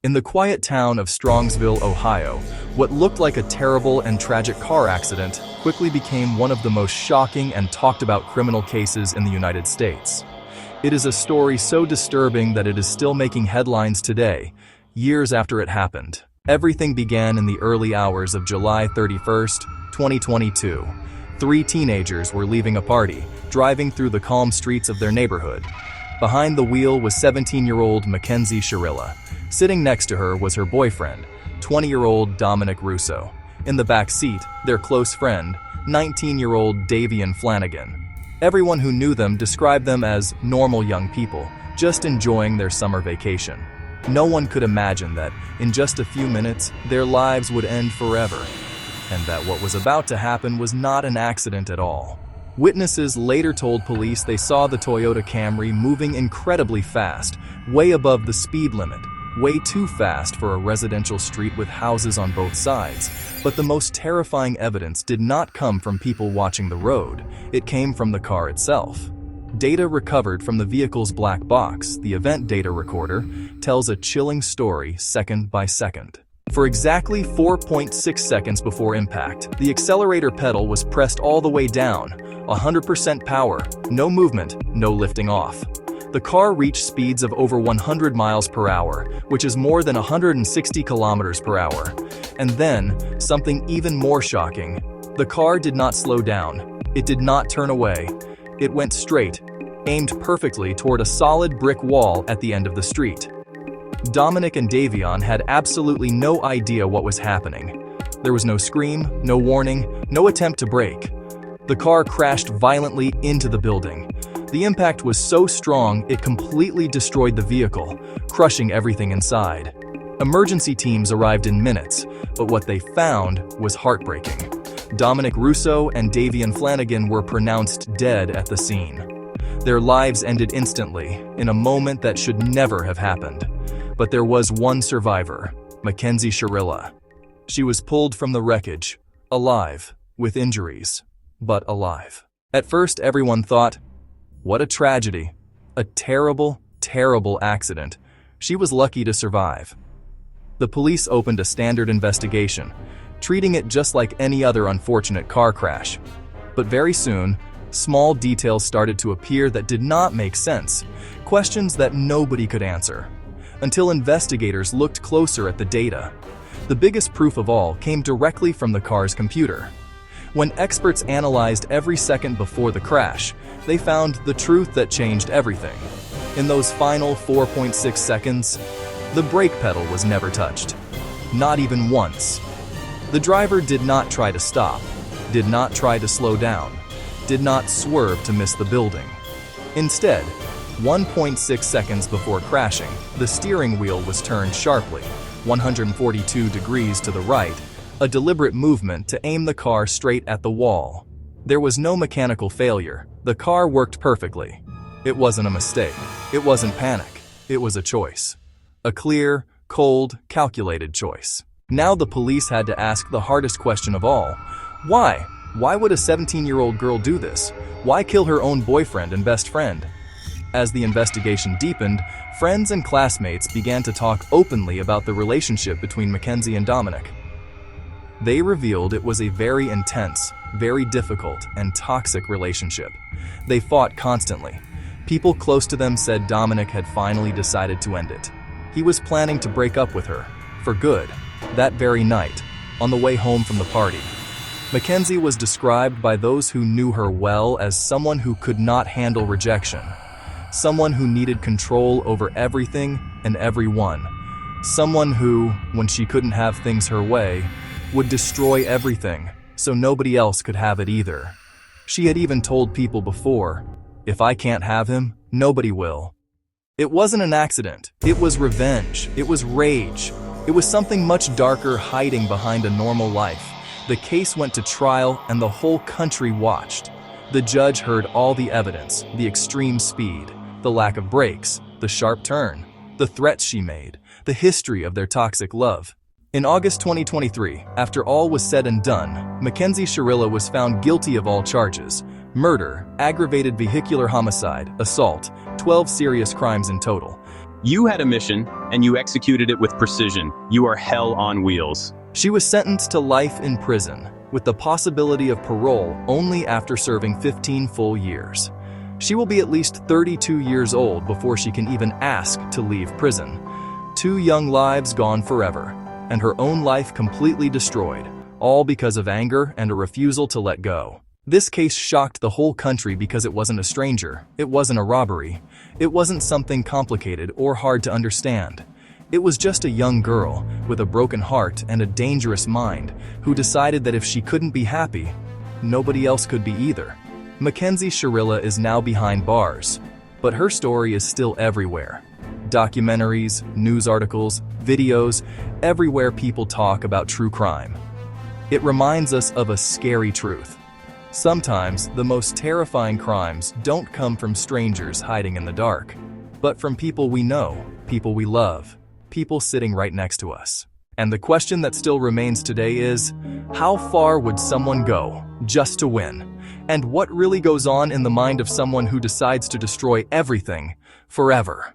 In the quiet town of Strongsville, Ohio, what looked like a terrible and tragic car accident quickly became one of the most shocking and talked about criminal cases in the United States. It is a story so disturbing that it is still making headlines today, years after it happened. Everything began in the early hours of July 31st, 2022. Three teenagers were leaving a party, driving through the calm streets of their neighborhood. Behind the wheel was 17-year-old Mackenzie Shirilla. Sitting next to her was her boyfriend, 20-year-old Dominic Russo. In the back seat, their close friend, 19-year-old Davion Flanagan. Everyone who knew them described them as normal young people, just enjoying their summer vacation. No one could imagine that, in just a few minutes, their lives would end forever, and that what was about to happen was not an accident at all. Witnesses later told police they saw the Toyota Camry moving incredibly fast, way above the speed limit, way too fast for a residential street with houses on both sides. But the most terrifying evidence did not come from people watching the road, it came from the car itself. Data recovered from the vehicle's black box, the event data recorder, tells a chilling story second by second. For exactly 4.6 seconds before impact, the accelerator pedal was pressed all the way down, 100% power, no movement, no lifting off. The car reached speeds of over 100 miles per hour, which is more than 160 kilometers per hour. And then, something even more shocking. The car did not slow down. It did not turn away. It went straight, aimed perfectly toward a solid brick wall at the end of the street. Dominic and Davion had absolutely no idea what was happening. There was no scream, no warning, no attempt to brake. The car crashed violently into the building. The impact was so strong it completely destroyed the vehicle, crushing everything inside. Emergency teams arrived in minutes, but what they found was heartbreaking. Dominic Russo and Davion Flanagan were pronounced dead at the scene. Their lives ended instantly, in a moment that should never have happened. But there was one survivor, Mackenzie Shirilla. She was pulled from the wreckage, alive, with injuries, but alive. At first, everyone thought, what a tragedy. A terrible, terrible accident. She was lucky to survive. The police opened a standard investigation, treating it just like any other unfortunate car crash. But very soon, small details started to appear that did not make sense, questions that nobody could answer. Until investigators looked closer at the data. The biggest proof of all came directly from the car's computer. When experts analyzed every second before the crash, they found the truth that changed everything. In those final 4.6 seconds, the brake pedal was never touched. Not even once. The driver did not try to stop, did not try to slow down, did not swerve to miss the building. Instead, 1.6 seconds before crashing, the steering wheel was turned sharply, 142 degrees to the right, a deliberate movement to aim the car straight at the wall. There was no mechanical failure. The car worked perfectly. It wasn't a mistake. It wasn't panic. It was a choice. A clear, cold, calculated choice. Now the police had to ask the hardest question of all. Why? Why would a 17-year-old girl do this? Why kill her own boyfriend and best friend? As the investigation deepened, friends and classmates began to talk openly about the relationship between Mackenzie and Dominic. They revealed it was a very intense, very difficult, and toxic relationship. They fought constantly. People close to them said Dominic had finally decided to end it. He was planning to break up with her, for good, that very night, on the way home from the party. Mackenzie was described by those who knew her well as someone who could not handle rejection. Someone who needed control over everything and everyone. Someone who, when she couldn't have things her way, would destroy everything, so nobody else could have it either. She had even told people before, if I can't have him, nobody will. It wasn't an accident. It was revenge. It was rage. It was something much darker hiding behind a normal life. The case went to trial and the whole country watched. The judge heard all the evidence, the extreme speed, the lack of brakes, the sharp turn, the threats she made, the history of their toxic love. In August 2023, after all was said and done, Mackenzie Shirilla was found guilty of all charges: murder, aggravated vehicular homicide, assault, 12 serious crimes in total. You had a mission, and you executed it with precision. You are hell on wheels. She was sentenced to life in prison, with the possibility of parole only after serving 15 full years. She will be at least 32 years old before she can even ask to leave prison. 2 young lives gone forever, and her own life completely destroyed, all because of anger and a refusal to let go. This case shocked the whole country because it wasn't a stranger, it wasn't a robbery, it wasn't something complicated or hard to understand. It was just a young girl with a broken heart and a dangerous mind who decided that if she couldn't be happy, nobody else could be either. Mackenzie Shirilla is now behind bars, but her story is still everywhere. Documentaries, news articles, videos, everywhere people talk about true crime. It reminds us of a scary truth. Sometimes the most terrifying crimes don't come from strangers hiding in the dark, but from people we know, people we love, people sitting right next to us. And the question that still remains today is, how far would someone go just to win? And what really goes on in the mind of someone who decides to destroy everything forever?